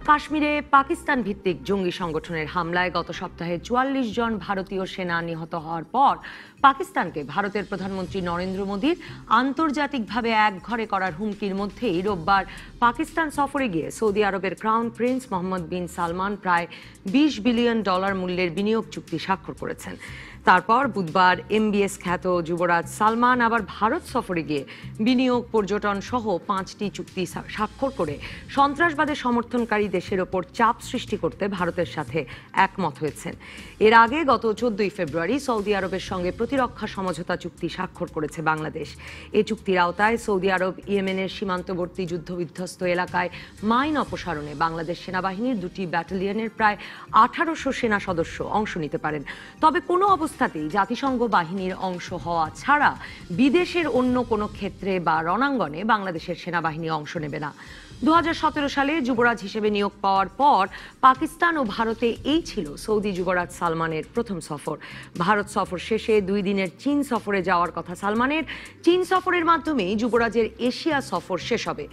কাশ্মীরে পাকিস্তান ভিত্তিক জঙ্গি সংগঠনের হামলায় গত সপ্তাহে ৪৪ জন ভারতীয় সেনা নিহত হওয়ার পর পাকিস্তানকে ভারতের প্রধানমন্ত্রী নরেন্দ্র মোদীর আন্তর্জাতিকভাবে একঘরে করার হুমকির মধ্যেই রোববার পাকিস্তান সফরে গিয়ে সৌদি আরবের ক্রাউন প্রিন্স মোহাম্মদ বিন সালমান প্রায় $20 বিলিয়ন মূল্যের বিনিয়োগ চুক্তি স্বাক্ষর করেছেন। তারপর বুধবার এমবিএস খ্যাত যুবরাজ সালমান আবার ভারত সফরে গিয়ে বিনিয়োগ, পর্যটন সহ 5টি চুক্তি স্বাক্ষর করে সন্ত্রাসবাদের সমর্থনকারী দেশের ওপর চাপ সৃষ্টি করতে ভারতের সাথে একমত হয়েছেন। এর আগে গত 14 ফেব্রুয়ারি সৌদি আরবের সঙ্গে প্রতিরক্ষা সমঝোতা চুক্তি স্বাক্ষর করেছে বাংলাদেশ। এই চুক্তির আওতায় সৌদি আরব ইয়েমেনের সীমান্তবর্তী যুদ্ধবিধ্বস্ত এলাকায় মাইন অপসারণে বাংলাদেশ সেনাবাহিনীর 2টি ব্যাটালিয়নের প্রায় 1800 সেনা সদস্য অংশ নিতে পারেন। তবে কোনো অবস্থাতেই জাতিসংঘ বাহিনীর অংশ হওয়া ছাড়া বিদেশের অন্য কোনো ক্ষেত্রে বা রণাঙ্গনে বাংলাদেশের সেনাবাহিনী অংশ নেবে না। 2017 সালে যুবরাজ হিসেবে নিয়োগ পাওয়ার পর পাকিস্তান ও ভারতে এই ছিল সৌদি যুবরাজ সালমানের প্রথম সফর। ভারত সফর শেষে 2 দিনের চীন সফরে যাওয়ার কথা সালমানের। চীন সফরের মাধ্যমেই যুবরাজের এশিয়া সফর শেষ হবে।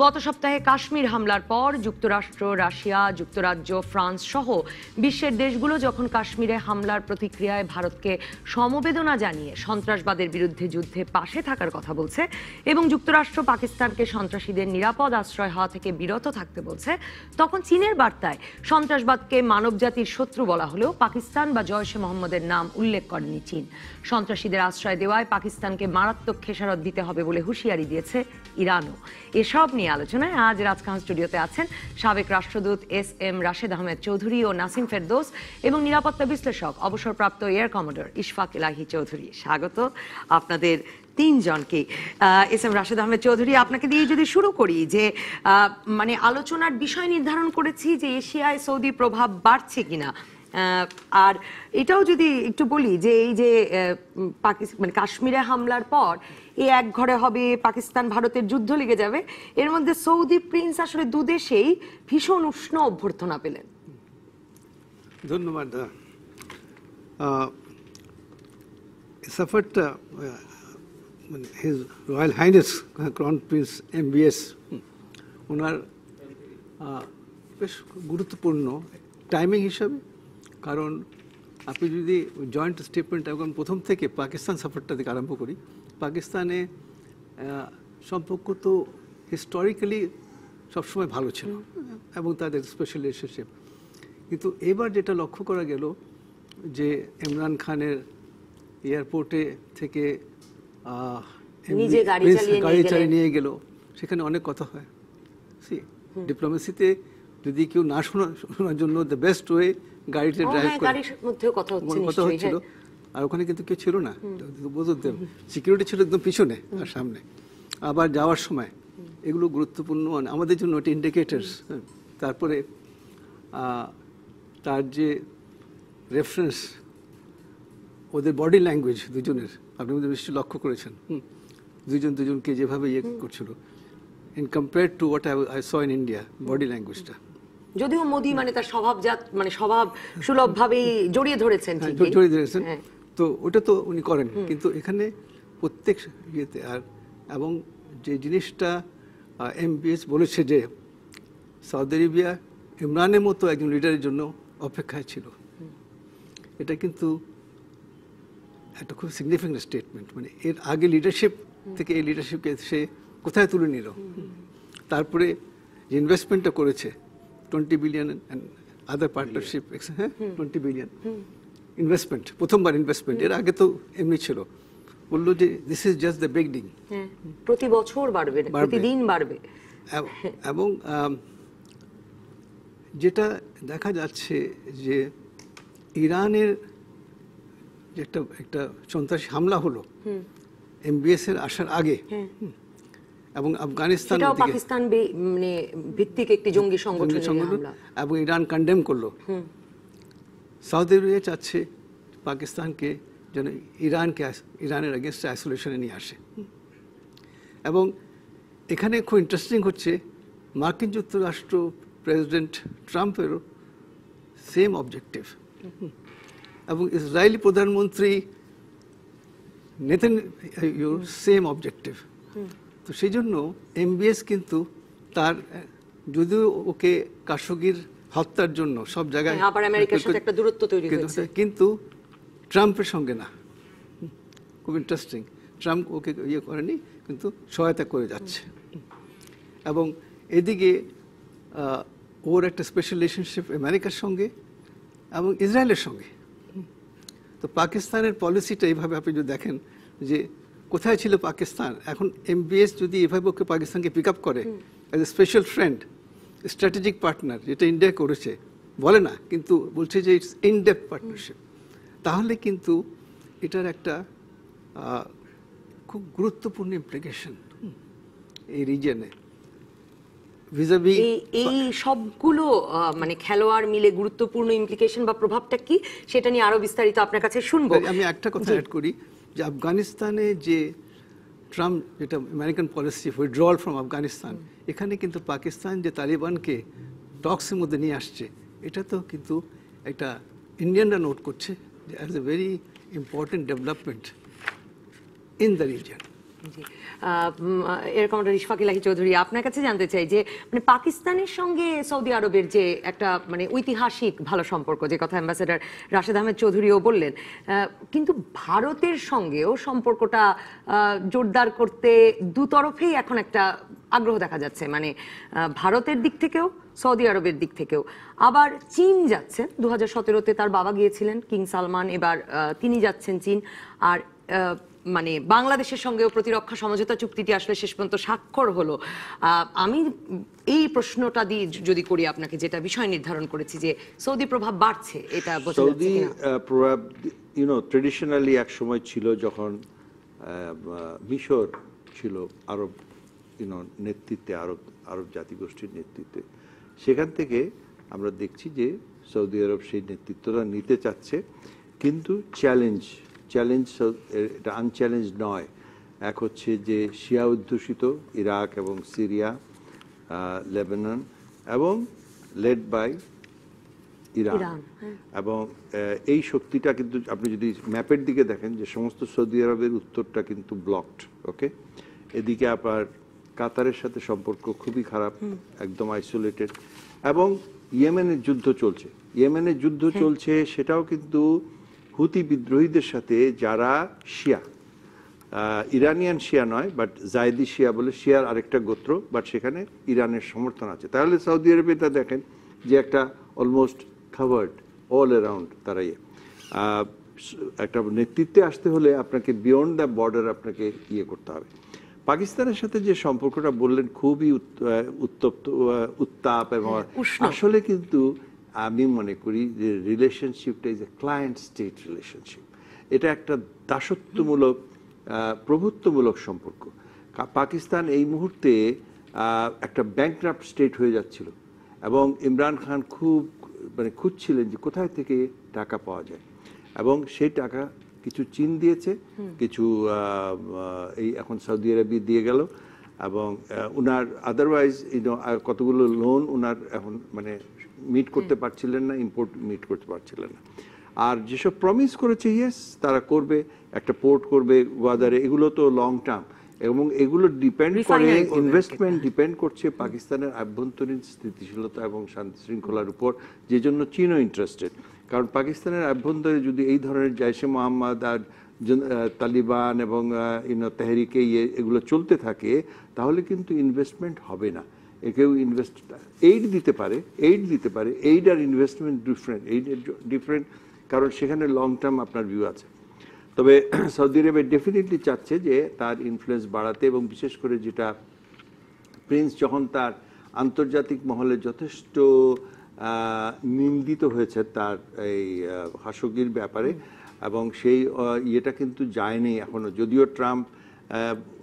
গত সপ্তাহে কাশ্মীর হামলার পর যুক্তরাষ্ট্র, রাশিয়া, যুক্তরাজ্য, ফ্রান্স সহ বিশ্বের দেশগুলো যখন কাশ্মীরে হামলার প্রতিক্রিয়ায় ভারতকে সমবেদনা জানিয়ে সন্ত্রাসবাদের বিরুদ্ধে যুদ্ধে পাশে থাকার কথা বলছে এবং যুক্তরাষ্ট্র পাকিস্তানকে সন্ত্রাসীদের নিরাপদ আশ্রয় হওয়া থেকে বিরত থাকতে বলছে, তখন চীনের বার্তায় সন্ত্রাসবাদকে মানবজাতির শত্রু বলা হলেও পাকিস্তান বা জয়শে মোহাম্মদের নাম উল্লেখ করেনি চীন। সন্ত্রাসীদের আশ্রয় দেওয়ায় পাকিস্তানকে মারাত্মক খেসারত দিতে হবে বলে হুঁশিয়ারি দিয়েছে ইরানও। এসব নিয়ে আলোচনায় আজ রাজকাহন স্টুডিওতে আছেন সাবেক রাষ্ট্রদূত এস.এম. রাশেদ আহমেদ চৌধুরী ও নাসিম ফেরদৌস এবং নিরাপত্তা বিশ্লেষক অবসরপ্রাপ্ত এয়ার কমোডর ইশফাক ইলাহি চৌধুরী। স্বাগত আপনাদের 3 জনকে। এস.এম. রাশেদ আহমেদ চৌধুরী, আপনাকে দিয়ে যদি শুরু করি যে মানে আলোচনার বিষয় নির্ধারণ করেছি যে এশিয়ায় সৌদি প্রভাব বাড়ছে কিনা, আর এটাও যদি একটু বলি যে এই যে মানে কাশ্মীরে হামলার পর এই এক ঘরে হবে, পাকিস্তান ভারতের যুদ্ধ লেগে যাবে, এর মধ্যে সৌদি প্রিন্স আসলে দুদেশেই ভীষণ উষ্ণ অভ্যর্থনা পেলেন। ধন্যবাদ। সফরটা his royal highness crown prince MBS ওনার বেশ গুরুত্বপূর্ণ টাইমিং হিসাবে, কারণ আপনি যদি জয়েন্ট স্টেটমেন্ট এখন প্রথম থেকে পাকিস্তান সফরটা থেকে আরম্ভ করি, পাকিস্তানে সম্পর্ক তো হিস্টোরিক্যালি সবসময় ভালো ছিল এবং তাদের স্পেশাল রিলেশনশিপ, কিন্তু এবার যেটা লক্ষ্য করা গেল যে ইমরান খানের এয়ারপোর্টে থেকে গাড়ি চালিয়ে নিয়ে গেল, সেখানে অনেক কথা হয়। ডিপ্লোমেসিতে যদি কেউ না শোনার জন্য দ্য বেস্ট ওয়ে গাড়িতে ড্রাইভ করে কথা হচ্ছিল, আর ওখানে কিন্তু কেউ ছিল না, বুঝতে সিকিউরিটি ছিল একদম পিছনে আর সামনে। আবার যাওয়ার সময় এগুলো গুরুত্বপূর্ণ আমাদের জন্য একটা ইন্ডিকেটার্স। তারপরে তার যে রেফারেন্স, ওদের বডি ল্যাঙ্গুয়েজ দুজনের, আপনি নিশ্চয়ই লক্ষ্য করেছেন, দুজনকে যেভাবে ইয়ে করছিল in compare to what I saw in India, body ল্যাঙ্গুয়েজটা। যদিও মোদি মানে তার স্বভাবজাত মানে স্বভাব সুলভভাবেই জড়িয়ে ধরেছেন, তো ওটা তো উনি করেন, কিন্তু এখানে প্রত্যেক ইয়েতে আর এবং যে জিনিসটা এমবিএস বলেছে যে সৌদি আরবিয়া ইমরানের মতো একজন লিডারের জন্য অপেক্ষায় ছিল, এটা কিন্তু একটা খুব সিগনিফিকেন্ট স্টেটমেন্ট। মানে এর আগে লিডারশিপ থেকে এই লিডারশিপকে সে কোথায় তুলে নিল। তারপরে যে ইনভেস্টমেন্টটা করেছে 20 billion and other partnership, 20 billion investment, প্রথমবার ইনভেস্টমেন্ট, এর আগে তো এমনি ছিল। বললো যে this is just the beginning, প্রতি বছর বাড়বে, প্রতিদিন বাড়বে। এবং যেটা দেখা যাচ্ছে যে ইরানের যে একটা সন্ত্রাসী হামলা হলো এমবিএস এর আসার আগে, এবং আফগানিস্তান পাকিস্তান মানে ভিত্তিক একটি জঙ্গি সংগঠন এবং ইরান কন্ডেম করলো। সৌদি আরবিয়া চাচ্ছে পাকিস্তানকে যেন ইরানের এগেনস্টে আইসোলেশনে নিয়ে আসে। এবং এখানে খুব ইন্টারেস্টিং হচ্ছে মার্কিন যুক্তরাষ্ট্র প্রেসিডেন্ট ট্রাম্পেরও সেম অবজেক্টিভ, এবং ইসরায়েলি প্রধানমন্ত্রী নেতানিয়াহুর সেম অবজেক্টিভ। তো সেই জন্য এমবিএস কিন্তু তার যদিও ওকে কাশোগির হত্যার জন্য সব জায়গায় হ্যাঁ, আবার আমেরিকার সাথে একটা দূরত্ব তৈরি হয়েছে। কিন্তু ট্রাম্পের সঙ্গে না। খুব ইন্টারেস্টিং, ট্রাম্প ওকে ইয়ে করেনি কিন্তু সহায়তা করে যাচ্ছে। এবং এদিকে ওর একটা স্পেশাল রিলেশনশিপ আমেরিকার সঙ্গে এবং ইসরায়েলের সঙ্গে। তো পাকিস্তানের পলিসিটা এইভাবে আপনি যদি দেখেন যে কোথায় ছিল পাকিস্তান, এখন MBS যদি এভাবে ওকে পাকিস্তানকে পিক আপ করে as a special friend, strategic partner, যেটা ইন্ডিয়া করেছে, বলে না কিন্তু বলছে যে ইটস ইন ডেপথ পার্টনারশিপ, তাহলে কিন্তু এটার একটা খুব গুরুত্বপূর্ণ ইমপ্লিকেশন এই রিজিয়নে ভিজাভি। এই সবগুলো মানে খেলোয়াড় মিলে গুরুত্বপূর্ণ ইমপ্লিকেশন বা প্রভাবটা কি, সেটা নিয়ে আরো বিস্তারিত আপনার কাছে শুনবো। আমি একটা কথা অ্যাড করি যে আফগানিস্তানে যে ট্রাম্প যেটা American policy withdrawal from Afghanistan, এখানে কিন্তু পাকিস্তান যে তালিবানকে টক্সের মধ্যে নিয়ে আসছে, এটা তো কিন্তু একটা ইন্ডিয়ানরা নোট করছে যে as a very important development in the region. এরকম রিশফাক ইলাহি চৌধুরী, আপনার কাছে জানতে চাই যে মানে পাকিস্তানের সঙ্গে সৌদি আরবের যে একটা মানে ঐতিহাসিক ভালো সম্পর্ক, যে কথা অ্যাম্বাসেডর রাশেদ আহমেদ চৌধুরীও বললেন, কিন্তু ভারতের সঙ্গেও সম্পর্কটা জোরদার করতে দুতরফেই এখন একটা আগ্রহ দেখা যাচ্ছে, মানে ভারতের দিক থেকেও সৌদি আরবের দিক থেকেও। আবার চীন যাচ্ছেন, 2017-তে তার বাবা গিয়েছিলেন কিং সালমান, এবার তিনি যাচ্ছেন চীন। আর মানে বাংলাদেশের সঙ্গেও প্রতিরক্ষা সমঝোতা চুক্তিটি আসলে শেষ পর্যন্ত স্বাক্ষর হলো। আমি এই প্রশ্নটা দিয়ে যদি করি আপনাকে, যেটা বিষয় নির্ধারণ করেছি যে সৌদি প্রভাব বাড়ছে, এটা বোঝা যাচ্ছে সৌদি প্রভাব ট্রেডিশনালি এক সময় ছিল যখন মিশর ছিল আরব নেতৃত্বে, আরব জাতিগোষ্ঠীর নেতৃত্বে, সেখান থেকে আমরা দেখছি যে সৌদি আরব সেই নেতৃত্বটা নিতে চাচ্ছে, কিন্তু চ্যালেঞ্জ এটা আনচ্যালেঞ্জ নয়। এক হচ্ছে যে শিয়া অধ্যুষিত ইরাক এবং সিরিয়া, লেবানন এবং লেড বাই ইরান, এবং এই শক্তিটা কিন্তু আপনি যদি ম্যাপের দিকে দেখেন যে সমস্ত সৌদি আরবের উত্তরটা কিন্তু ব্লকড। ওকে, এদিকে আবার কাতারের সাথে সম্পর্ক খুবই খারাপ, একদম আইসোলেটেড, এবং ইয়েমেনের যুদ্ধ চলছে, সেটাও কিন্তু হুতি বিদ্রোহীদের সাথে, যারা শিয়া, ইরানিয়ান শিয়া নয় বাট জায়দি শিয়া বলে শিয়ার আরেকটা গোত্র, বাট সেখানে ইরানের সমর্থন আছে। তাহলে সৌদি আরবে তা দেখেন যে একটা অলমোস্ট কাভার্ড অল অ্যারাউন্ড তারা একটা নেতৃত্বে আসতে হলে আপনাকে বিয়ন্ড দ্য বর্ডার আপনাকে করতে হবে। পাকিস্তানের সাথে যে সম্পর্কটা বললেন খুবই উত্তাপ, এবং আসলে কিন্তু আমি মনে করি যে রিলেশনশিপটা is a client state relationship. এটা একটা দাসত্বমূলক, প্রভুত্বমূলক সম্পর্ক। পাকিস্তান এই মুহূর্তে একটা ব্যাংকরাপ্ট স্টেট হয়ে যাচ্ছিল, এবং ইমরান খান খুব খুঁজছিলেন যে কোথায় থেকে টাকা পাওয়া যায়, এবং সেই টাকা কিছু চীন দিয়েছে, কিছু এই এখন সৌদি আরবে দিয়ে গেল, এবং উনার আদারওয়াইজ কতগুলো লোন উনার এখন মিট করতে পারছিলেন না, ইম্পোর্ট মিট করতে পারছিলেন না। আর যেসব প্রমিস করেছে ইয়েস তারা করবে, একটা পোর্ট করবে গোয়াদারে, এগুলো তো লং টার্ম, এবং এগুলো ডিপেন্ড করে, ইনভেস্টমেন্ট ডিপেন্ড করছে পাকিস্তানের আভ্যন্তরীণ স্থিতিশীলতা এবং শান্তি শৃঙ্খলার উপর, যে জন্য চীনও ইন্টারেস্টেড। কারণ পাকিস্তানের আভ্যন্তরে যদি এই ধরনের জাইশে মোহাম্মদ আর তালিবান এবং তেহরিকে এগুলো চলতে থাকে, তাহলে কিন্তু ইনভেস্টমেন্ট হবে না। কেউ এইড দিতে পারে, এইড আর ইনভেস্টমেন্ট ডিফারেন্ট, কারণ সেখানে লং টার্ম আপনার ভিউ আছে। তবে সৌদি আরবে ডেফিনেটলি চাচ্ছে যে তার ইনফ্লুয়েন্স বাড়াতে, এবং বিশেষ করে যেটা প্রিন্স যখন তার আন্তর্জাতিক মহলে যথেষ্ট নিন্দিত হয়েছে তার এই খাশোগির ব্যাপারে, এবং সেই ইয়েটা কিন্তু যায়নি এখনো, যদিও ট্রাম্প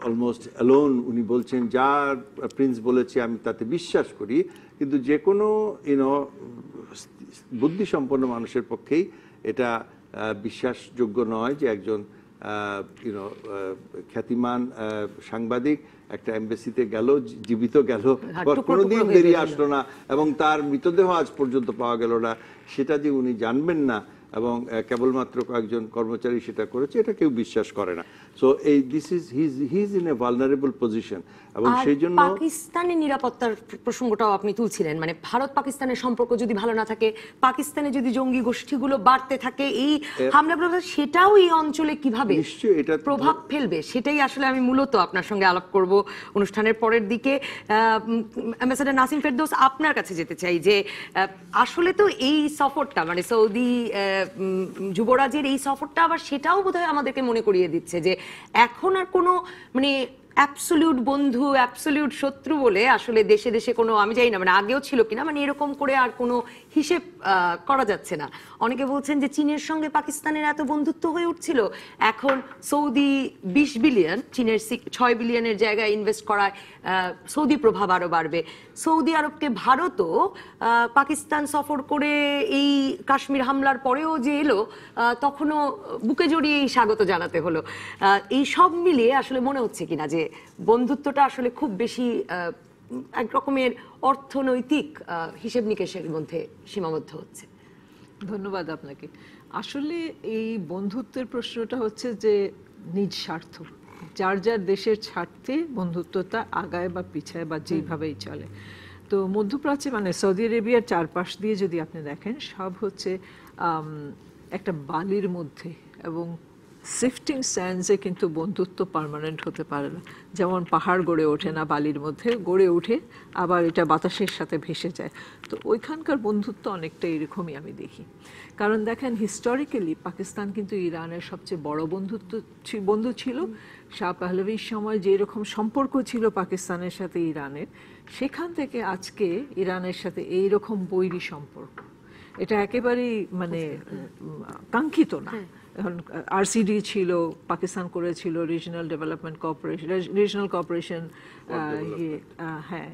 অলমোস্ট অ্যালোন, উনি বলছেন যা প্রিন্স বলেছে আমি তাতে বিশ্বাস করি, কিন্তু যে কোনো বুদ্ধিসম্পন্ন মানুষের পক্ষেই এটা বিশ্বাসযোগ্য নয় যে একজন খ্যাতিমান সাংবাদিক একটা এমবাসিতে গেল, জীবিত গেল, কোনোদিন বেরিয়ে আসলো না, এবং তার মৃতদেহ আজ পর্যন্ত পাওয়া গেল না, সেটা যে উনি জানবেন না, এবং কেবলমাত্র কয়েকজন কর্মচারী সেটা করেছে, এটা কেউ বিশ্বাস করে না। সো এই this is he is in a vulnerable position, এবং আর সেই জন্য পাকিস্তানের নিরাপত্তার প্রসঙ্গটাও আপনি তুলছিলেন, মানে ভারত পাকিস্তানের সম্পর্ক যদি ভালো না থাকে, পাকিস্তানে যদি জঙ্গি গোষ্ঠীগুলো বাড়তে থাকে, এই হামলা প্রভাব সেটাও এই অঞ্চলে কিভাবে নিশ্চয়ই এটা প্রভাব ফেলবে, সেটাই আসলে আমি মূলত আপনার সঙ্গে আলাপ করব অনুষ্ঠানের পরের দিকে। অ্যাম্বাসেডর নাসিম ফেরদৌস, আপনার কাছে যেতে চাই যে আসলে তো এই সফরটা, মানে সৌদি যুবরাজের এই সফরটা আবার সেটাও বোধহয় আমাদেরকে মনে করিয়ে দিচ্ছে যে এখন আর কোনো মানে অ্যাবসলিউট বন্ধু অ্যাবসলিউট শত্রু বলে আসলে দেশে দেশে কোনো, আমি জানি না মানে আগেও ছিল কিনা, মানে এরকম করে আর কোনো হিসেব করা যাচ্ছে না। অনেকে বলছেন যে চীনের সঙ্গে পাকিস্তানের এত বন্ধুত্ব হয়ে উঠছিল, এখন সৌদি 20 বিলিয়ন, চীনের 6 বিলিয়নের জায়গায় ইনভেস্ট করায় সৌদি প্রভাব আরো বাড়বে। সৌদি আরবকে ভারতও পাকিস্তান সফর করে এই কাশ্মীর হামলার পরেও যে এলো, তখনও বুকে জড়িয়েই স্বাগত জানাতে হলো। এই সব মিলিয়ে আসলে মনে হচ্ছে কিনা যে বন্ধুত্বটা আসলে খুব বেশি এক রকমের অর্থনৈতিক হিসেব নিকেশের মধ্যে সীমাবদ্ধ হচ্ছে? ধন্যবাদ আপনাকে। আসলে এই বন্ধুত্বের প্রশ্নটা হচ্ছে যে নিজ স্বার্থ, যার যার দেশের স্বার্থে বন্ধুত্বটা আগায় বা পিছায় বা যেভাবেই চলে। তো মধ্যপ্রাচ্যে মানে সৌদি আরবিয়ার চারপাশ দিয়ে যদি আপনি দেখেন, সব হচ্ছে একটা বালির মধ্যে, এবং শিফটিং স্যান্ডসে কিন্তু বন্ধুত্ব পার্মানেন্ট হতে পারে না। যেমন পাহাড় গড়ে ওঠে না বালির মধ্যে, গড়ে উঠে আবার এটা বাতাসের সাথে ভেসে যায়। তো ওইখানকার বন্ধুত্ব অনেকটা এরকমই আমি দেখি। কারণ দেখেন, হিস্টোরিক্যালি পাকিস্তান কিন্তু ইরানের সবচেয়ে বড় বন্ধু ছিল। শাহ পাহলভির সময় যেরকম সম্পর্ক ছিল পাকিস্তানের সাথে ইরানের, সেখান থেকে আজকে ইরানের সাথে এইরকম বৈরী সম্পর্ক, এটা একেবারেই মানে কাঙ্ক্ষিত না। এখন আরসিডি ছিল, পাকিস্তান করেছিল regional development corporation, regional corporation, হ্যাঁ,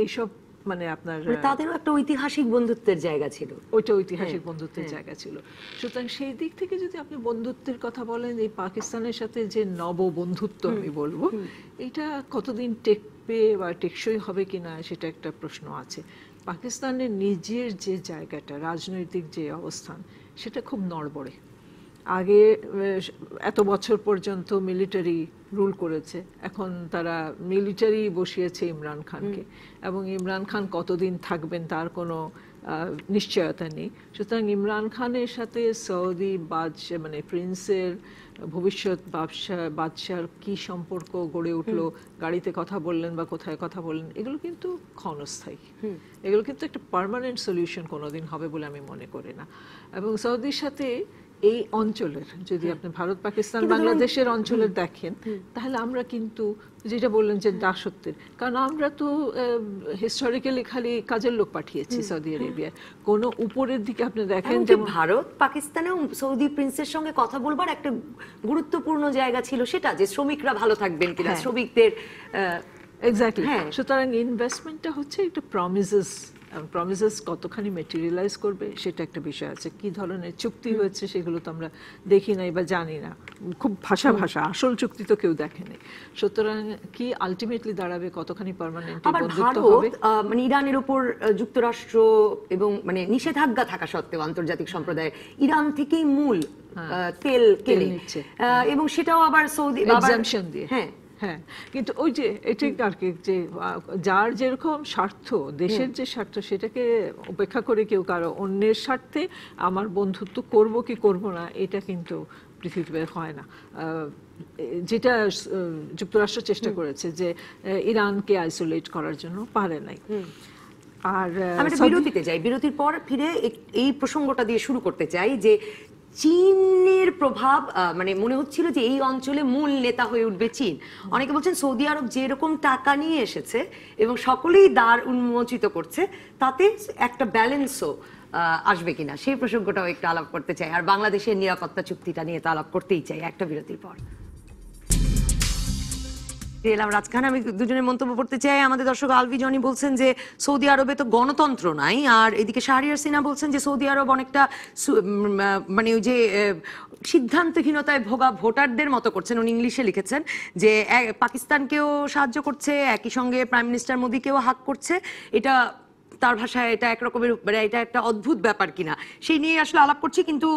এইসব মানে আপনার তাদেরও একটা ঐতিহাসিক বন্ধুত্বের জায়গা ছিল, ওইটা ঐতিহাসিক বন্ধুত্বের জায়গা ছিল। সুতরাং সেই দিক থেকে যদি আপনি বন্ধুত্বের কথা বলেন, এই পাকিস্তানের সাথে যে নব বন্ধুত্ব আমি বলবো, এটা কতদিন টেকবে বা টেকসই হবে কিনা সেটা একটা প্রশ্ন আছে। পাকিস্তানের নিজের যে জায়গাটা, রাজনৈতিক যে অবস্থান, সেটা খুব নড়বড়ে। আগে এত বছর পর্যন্ত মিলিটারি রুল করেছে, এখন তারা মিলিটারি বসিয়েছে ইমরান খানকে, এবং ইমরান খান কতদিন থাকবেন তার কোনো নিশ্চয়তা নেই। সুতরাং ইমরান খানের সাথে সৌদি বাদশাহ মানে প্রিন্সের ভবিষ্যৎ বাদশার কি সম্পর্ক গড়ে উঠলো, গাড়িতে কথা বললেন বা কোথায় কথা বললেন, এগুলো কিন্তু ক্ষণস্থায়ী। এগুলো কিন্তু একটা পার্মানেন্ট সলিউশন কোনোদিন হবে বলে আমি মনে করি না। এবং সৌদির সাথে এই অঞ্চলের, যদি আপনি ভারত পাকিস্তান বাংলাদেশের অঞ্চলের দেখেন, তাহলে আমরা কিন্তু যেটা বললেন যে দাসত্বের, কারণ আমরা তো হিস্টোরিক্যালি খালি কাজের লোক পাঠিয়েছি সৌদি আরবিয়া। কোনো উপরের দিকে আপনি দেখেন যে ভারত পাকিস্তানেও সৌদি প্রিন্সের সঙ্গে কথা বলবার একটা গুরুত্বপূর্ণ জায়গা ছিল, সেটা যে শ্রমিকরা ভালো থাকবেন কিনা, শ্রমিকদের এক্স্যাক্টলি। সুতরাং ইনভেস্টমেন্টটা হচ্ছে একটা প্রমিসেস কতখানি ম্যাটেরিয়ালাইজ করবে সেটা একটা বিষয় আছে। কি ধরনের চুক্তি হয়েছে সেগুলো তো আমরা দেখি নাই বা জানি না, খুব ভাষা আসল চুক্তি তো কেউ দেখেনি। সুতরাং কি আলটিমেটলি দাঁড়াবে, কতখানি পার্মানেন্ট বন্ধুত্ব হবে। মানে ইরানের উপর যুক্তরাষ্ট্র এবং মানে নিষেধাজ্ঞা থাকা সত্ত্বেও আন্তর্জাতিক সম্প্রদায় ইরান থেকেই মূল তেল কেনে নিচ্ছে, এবং সেটাও আবার সৌদি এক্সাম্পশন দিয়ে। হ্যাঁ, কিন্তু ওই যে এটাই আর কি, যে যার যেরকম স্বার্থ, দেশের যে স্বার্থ, সেটাকে উপেক্ষা করে কেউ কারো অন্যের স্বার্থে আমার বন্ধুত্ব করব কি করব না, এটা কিন্তু পৃথিবীতে হয় না। যেটা যুক্তরাষ্ট্র চেষ্টা করেছে যে ইরানকে আইসোলেট করার জন্য, পারে নাই। আর আমরা বিরতিতে যাই, বিরতির পর ফিরে এই প্রসঙ্গটা দিয়ে শুরু করতে চাই যে চীনের প্রভাব, মানে মনে হচ্ছিল যে এই অঞ্চলে মূল নেতা হয়ে উঠবে চীন। অনেকে বলছেন সৌদি আরব যেরকম টাকা নিয়ে এসেছে এবং সকলেই দ্বার উন্মোচিত করছে, তাতে একটা ব্যালেন্সও আসবে কিনা সেই প্রসঙ্গটাও একটু আলাপ করতে চাই। আর বাংলাদেশের নিরাপত্তা চুক্তিটা নিয়ে তো আলাপ করতেই চাই একটা বিরতির পর। রাজখান, আমি দুজনের মন্তব্য করতে চাই। আমাদের দর্শক আলভি জনি বলছেন যে সৌদি আরবে তো গণতন্ত্র নাই, আর এদিকে শাহরিয়ার সিনহা বলছেন যে সৌদি আরব অনেকটা মানে ওই যে সিদ্ধান্তহীনতায় ভোগা ভোটারদের মতো করছেন। উনি ইংলিশে লিখেছেন যে পাকিস্তানকেও সাহায্য করছে, একই সঙ্গে প্রাইম মিনিস্টার মোদীকেও হাক করছে। এটা তার ভাষায় এটা একরকমের মানে এটা একটা অদ্ভুত ব্যাপার কিনা সেই নিয়ে আসলে আলাপ করছি। কিন্তু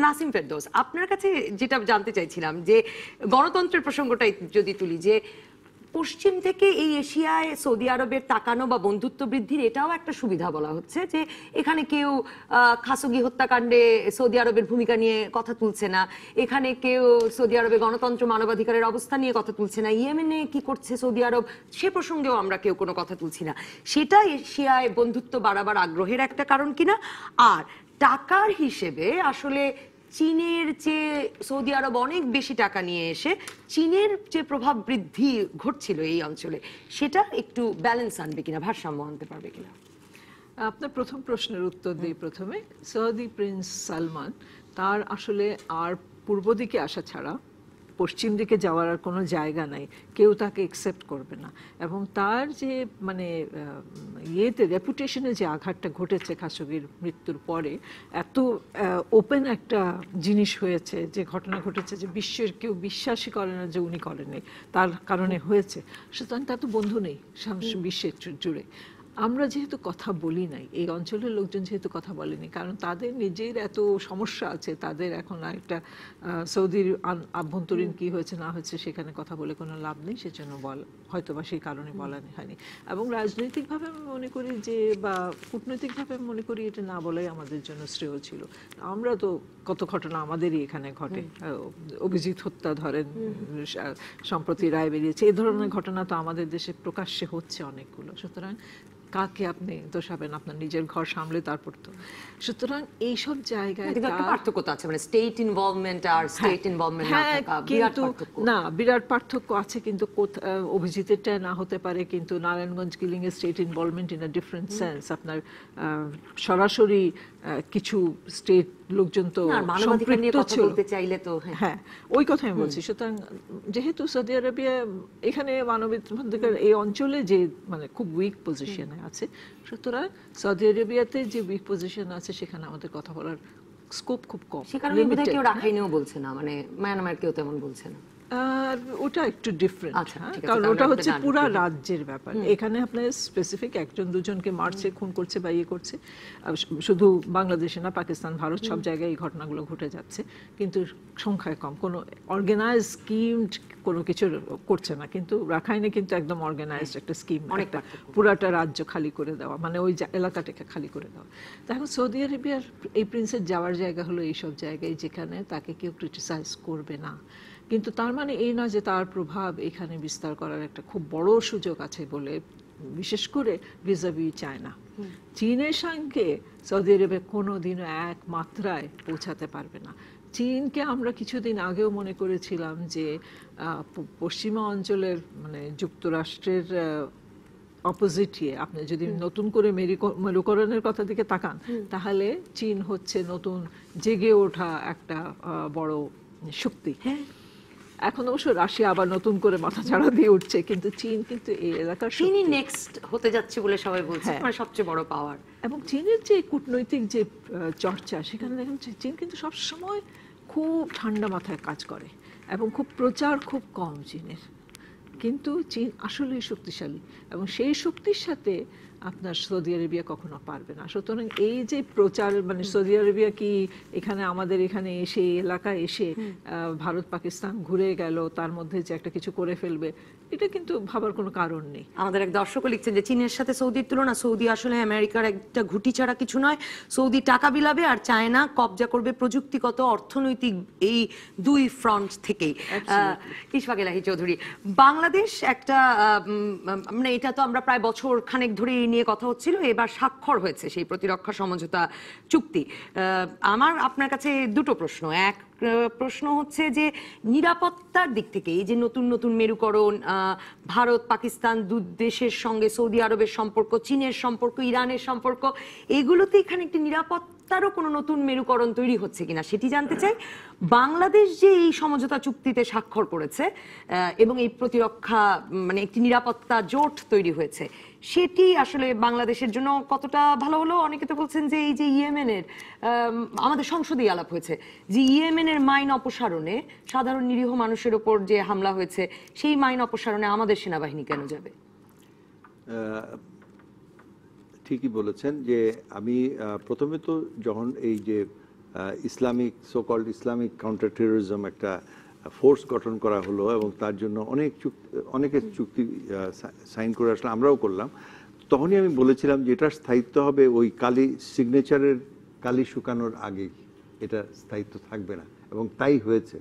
নাসিম ফেরদৌস, আপনার কাছে যেটা জানতে চাইছিলাম যে গণতন্ত্রের প্রসঙ্গটাই যদি তুলি, যে পশ্চিম থেকে এই এশিয়ায় সৌদি আরবের তাকানো বা বন্ধুত্ব বৃদ্ধির এটাও একটা সুবিধা বলা হচ্ছে যে এখানে কেউ খাশোগি হত্যাকাণ্ডে সৌদি আরবের ভূমিকা নিয়ে কথা তুলছে না, এখানে কেউ সৌদি আরবে গণতন্ত্র মানবাধিকারের অবস্থা নিয়ে কথা তুলছে না, ইয়েমেনে কি করছে সৌদি আরব সে প্রসঙ্গেও আমরা কেউ কোনো কথা তুলছি না। সেটা এশিয়ায় বন্ধুত্ব বাড়াবার আগ্রহের একটা কারণ কিনা? আর টাকার হিসেবে আসলে চীনের যে সৌদি আরব অনেক বেশি টাকা নিয়ে এসে চীনের যে প্রভাব বৃদ্ধি ঘটছিল এই অঞ্চলে সেটা একটু ব্যালেন্স আনবে কিনা, ভারসাম্য আনতে পারবে কিনা? আপনার প্রথম প্রশ্নের উত্তর দিই প্রথমে। সৌদি প্রিন্স সালমান তার আসলে আর পূর্ব দিকে আসা ছাড়া পশ্চিম দিকে যাওয়ার আর কোনো জায়গা নাই, কেউ তাকে একসেপ্ট করবে না। এবং তার যে মানে ইয়েতে রেপুটেশনে যে আঘাতটা ঘটেছে খাশোগির মৃত্যুর পরে, এত ওপেন একটা জিনিস হয়েছে, যে ঘটনা ঘটেছে যে বিশ্বের কেউ বিশ্বাসই করে না যে উনি করেনি, তার কারণে হয়েছে। সুতরাং তার তো বন্ধু নেই বিশ্বের জুড়ে। আমরা যেহেতু কথা বলি নাই, এই অঞ্চলের লোকজন যেহেতু কথা বলেনি, কারণ তাদের নিজের এত সমস্যা আছে, তাদের এখন একটা সৌদির আভ্যন্তরীণ কি হয়েছে না হয়েছে সেখানে কথা বলে কোনো লাভ নেই, সেজন্য হয়তো বা সেই কারণে বলা হয়নি। এবং রাজনৈতিকভাবে আমি মনে করি যে, বা কূটনৈতিকভাবে আমি মনে করি এটা না বলাই আমাদের জন্য শ্রেয় ছিল। আমরা তো কত ঘটনা আমাদেরই এখানে ঘটে, অভিজিৎ হত্যা ধরেন, সম্প্রতি রায় বেরিয়েছে, এই ধরনের ঘটনা তো আমাদের দেশে প্রকাশ্যে হচ্ছে অনেকগুলো। সুতরাং কাকে আপনি দোষাবেন? আপনার নিজের ঘর সামলে তারপর তো। সুতরাং এইসব জায়গায় পার্থক্য তো আছে, মানে স্টেট ইনভলভমেন্ট আর স্টেট ইনভলভমেন্ট না থাকা, বিরাট পার্থক্য। না, বিরাট পার্থক্য আছে, কিন্তু অভিজিতেরটা না হতে পারে, কিন্তু Narayanganj killing a state involvement in a different sense. আপনার সরাসরি কিছু স্টেট লোকজন তো সম্পৃক্ত ছিল, চাইলে তো হ্যাঁ ওই কথাই আমি বলছি। সুতরাং যেহেতু সৌদি আরবিয়া এখানে মানবাধিকার এই অঞ্চলে যে মানে খুব উইক পজিশনে আছে, সুতরাং সৌদি আরবিয়াতে যে উইক পজিশন আছে সেখানে আমাদের কথা বলার স্কোপ খুব কম। সে কারণে বোধহয় কেউ রাখাইনেও বলছে না, মানে মায়ানমার কেউ তেমন বলছে না। ওটা একটু ডিফারেন্ট, আচ্ছা, ঠিক আছে, কারণ তাহলে ওটা আমরা হচ্ছে জানবো। পুরা রাজ্যের ব্যাপার। এখানে আপনার স্পেসিফিক একজন দুজনকে মারছে, খুন করছে বা ইয়ে করছে, শুধু বাংলাদেশে না, পাকিস্তান, ভারত সব জায়গায় এই ঘটনাগুলো ঘটে যাচ্ছে, কিন্তু সংখ্যায় কম। কোনো অর্গানাইজ স্কিম কোনো কিছু করছে না, কিন্তু রাখাইনে কিন্তু একদম অর্গানাইজড একটা স্কিম, একটা পুরাটা রাজ্য খালি করে দেওয়া, মানে ওই এলাকাটাকে খালি করে দেওয়া। তো এখন সৌদি আরবিয়ার এই প্রিন্সের যাওয়ার জায়গা হলো এইসব জায়গায় যেখানে তাকে কেউ ক্রিটিসাইজ করবে না। কিন্তু তার মানে এই নয় যে তার প্রভাব এখানে বিস্তার করার একটা খুব বড় সুযোগ আছে বলে, বিশেষ করে ভিসাভি চায়না। চীনের সঙ্গে সৌদি আরবে কোনোদিনও এক মাত্রায় পৌঁছাতে পারবে না। চীনকে আমরা কিছুদিন আগেও মনে করেছিলাম যে পশ্চিমা অঞ্চলের মানে যুক্তরাষ্ট্রের অপোজিটে, আপনি যদি নতুন করে মেরুকরণের কথা দিকে তাকান, তাহলে চীন হচ্ছে নতুন জেগে ওঠা একটা বড় শক্তি। এখন অবশ্য রাশিয়া আবার নতুন করে মাথাচাড়া দিয়ে উঠছে, কিন্তু চীন কিন্তু এই এলাকার চীনই নেক্সট হতে যাচ্ছে বলে সবাই বলছে, মানে সবচেয়ে বড় পাওয়ার। এবং চীনের যে কূটনৈতিক যে চর্চা, সেখানে দেখেন চীন কিন্তু সবসময় খুব ঠান্ডা মাথায় কাজ করে, এবং খুব প্রচার খুব কম চীনের, কিন্তু চীন আসলেই শক্তিশালী, এবং সেই শক্তির সাথে আপনার সৌদি আরবিয়া কখনো পারবে না। সুতরাং এই যে প্রচার, মানে সৌদি আরবিয়া কি এখানে আমাদের এখানে এসে এলাকায় এসে ভারত পাকিস্তান ঘুরে গেল, তার মধ্যে যে একটা কিছু করে ফেলবে, এটা কিন্তু ভাবার কোনো কারণ নেই। আমাদের এক দর্শকও লিখছেন যে চীনের সাথে সৌদির তুলনা, সৌদি আসলে আমেরিকার একটা ঘুঁটি ছাড়া কিছু নয়, সৌদি টাকা বিলাবে আর চায়না কবজা করবে প্রযুক্তিগত অর্থনৈতিক এই দুই ফ্রন্ট থেকেই। ইশফাক এলাহি চৌধুরী, বাংলাদেশ একটা মানে এটা তো আমরা প্রায় বছর খানেক ধরে এই নিয়ে কথা হচ্ছিল, এবার স্বাক্ষর হয়েছে সেই প্রতিরক্ষা সমঝোতা চুক্তি। আমার আপনার কাছে দুটো প্রশ্ন। এক প্রশ্ন হচ্ছে যে নিরাপত্তার দিক থেকে এই যে নতুন নতুন মেরুকরণ, ভারত পাকিস্তান দু দেশের সঙ্গে সৌদি আরবের সম্পর্ক, চীনের সম্পর্ক, ইরানের সম্পর্ক, এগুলোতে এখানে একটি নিরাপত্তারও কোনো নতুন মেরুকরণ তৈরি হচ্ছে কিনা সেটি জানতে চাই। বাংলাদেশ যে এই সমঝোতা চুক্তিতে স্বাক্ষর করেছে এবং এই প্রতিরক্ষা মানে একটি নিরাপত্তা জোট তৈরি হয়েছে, সেটি আসলে বাংলাদেশের জন্য কতটা ভালো হলো? অনেকে তো বলছেন যে এই যে ইয়েমেনের, আমাদের সংসদেই আলাপ হয়েছে যে ইয়েমেনের মাইন অপসারণে, সাধারণ নিরীহ মানুষের ওপর যে হামলা হয়েছে, সেই মাইন অপসারণে আমাদের সেনাবাহিনী কেন যাবে? ঠিকই বলেছেন যে আমি প্রথমে তো যখন এই যে Islamic so-called Islamic counter terrorism একটা ফোর্স গঠন করা হলো এবং তার জন্য অনেকের চুক্তি সাইন করে আসলে আমরাও করলাম, তখনই আমি বলেছিলাম যে এটার স্থায়িত্ব হবে ওই সিগনেচারের কালি শুকানোর আগেই, এটা স্থায়িত্ব থাকবে না, এবং তাই হয়েছে।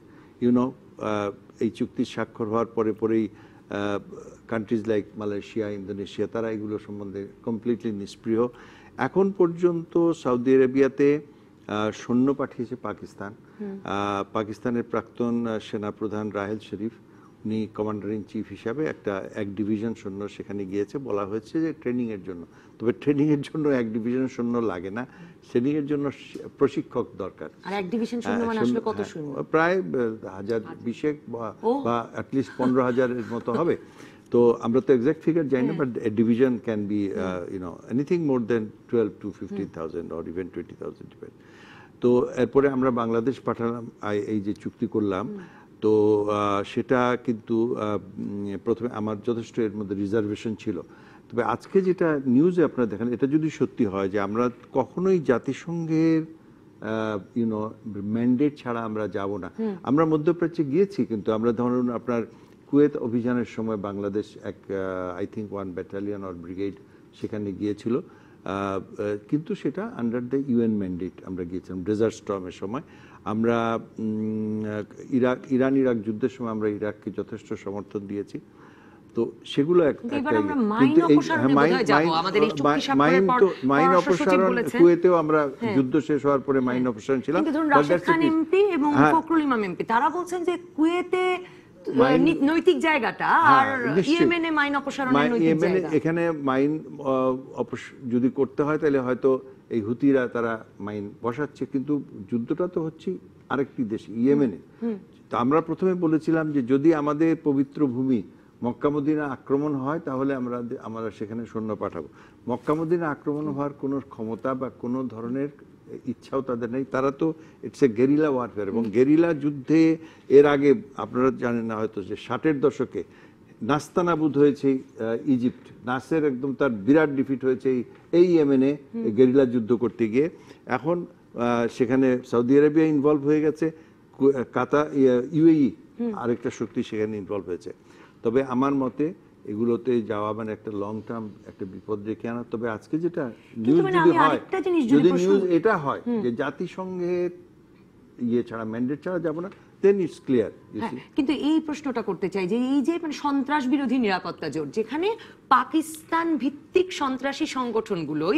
এই চুক্তি স্বাক্ষর হওয়ার পরেই কান্ট্রিজ লাইক মালয়েশিয়া, ইন্দোনেশিয়া, তারা এগুলো সম্বন্ধে কমপ্লিটলি নিষ্ক্রিয়। এখন পর্যন্ত সৌদি আরবিয়াতে সৈন্য পাঠিয়েছে পাকিস্তান। পাকিস্তানের প্রাক্তন সেনাপ্রধান রাহেল শরীফ, উনি কমান্ডার ইন চিফ হিসাবে এক ডিভিশন সৈন্য সেখানে গিয়েছে। বলা হয়েছে যে ট্রেনিং এর জন্য, তবে ট্রেনিং এর জন্য এক ডিভিশন সৈন্য লাগে না, ট্রেনিং এর জন্য প্রশিক্ষক দরকার। আর এক ডিভিশন সৈন্য মানে আসলে কত সৈন্য? প্রায় 1020 বা অ্যাটলিস্ট 15,000-এর মতো হবে। তো আমরা তো এক্সাক্ট ফিগার জানি না, but division can be anything more than 12 to 15,000 or even 20,000 depend. তো এরপরে আমরা বাংলাদেশ পাঠালাম, এই যে চুক্তি করলাম, তো সেটা কিন্তু প্রথমে আমার যথেষ্ট এর মধ্যে রিজার্ভেশন ছিল। তবে আজকে যেটা নিউজে আপনারা দেখেন, এটা যদি সত্যি হয় যে আমরা কখনোই জাতিসংঘের ম্যান্ডেট ছাড়া আমরা যাব না। আমরা মধ্যপ্রাচ্যে গিয়েছি, কিন্তু আমরা ধরুন আপনার কুয়েত অভিযানের সময় Bangladesh I think 1 battalion or brigade সেখানে গিয়েছিল, কিন্তু সেটা আন্ডার দ্য ইউএন ম্যান্ডেট আমরা গিয়েছিলাম। ডেজার্ট স্টর্মের সময় আমরা ইরান ইরাক যুদ্ধের সময় আমরা ইরাককে যথেষ্ট সমর্থন দিয়েছি। তো সেগুলো মাইন অপসারণ কুয়েতেও আমরা যুদ্ধ শেষ হওয়ার পরে মাইন অপসারণ ছিলাম। তারা বলছেন যে কুয়েতে নৈতিক জায়গাটা আর ইয়েমেনে মাইন অপসারণের নৈতিক জায়গা। এখানে মাইন যদি করতে হয় তাহলে হয়তো এই হুতিরা তারা মাইন বসাচ্ছে, কিন্তু যুদ্ধটা তো হচ্ছে আরেকটি দেশ ইয়েমেনে। তো আমরা প্রথমে বলেছিলাম যে যদি আমাদের পবিত্র ভূমি মক্কা মদিনা আক্রমণ হয় তাহলে আমরা সেখানে সৈন্য পাঠাবো। মক্কা মদিনা আক্রমণ হওয়ার কোনো ক্ষমতা বা কোনো ধরনের ইচ্ছাও তাদের নেই। তারা তো ইটস এ গেরিলা ওয়ারফেয়ার, এবং গেরিলা যুদ্ধে এর আগে আপনারা জানেন না হয়তো যে 60-এর দশকে নাস্তানাবুদ হয়েছে ইজিপ্ট, নাসের একদম তার বিরাট ডিফিট হয়েছে এই ইয়েমেনে গেরিলা যুদ্ধ করতে গিয়ে। এখন সেখানে সৌদি আরবিয়া ইনভলভ হয়ে গেছে, ইউএই আরেকটা শক্তি সেখানে ইনভলভ হয়েছে। তবে আমার মতে এগুলোতে যাওয়া মানে একটা লং টার্ম একটা বিপদ রেখে আনা। তবে আজকে যেটা নিউজ যদি নিউজ এটা হয় যে জাতিসংঘের ছাড়া ম্যান্ডেট ছাড়া যাব না, দেন ইটস ক্লিয়ার। কিন্তু এই প্রশ্নটা করতে চাই যে এই যে মানে সন্ত্রাস বিরোধী নিরাপত্তা জোট, যেখানে পাকিস্তান ভিত্তিক সন্ত্রাসী সংগঠনগুলোই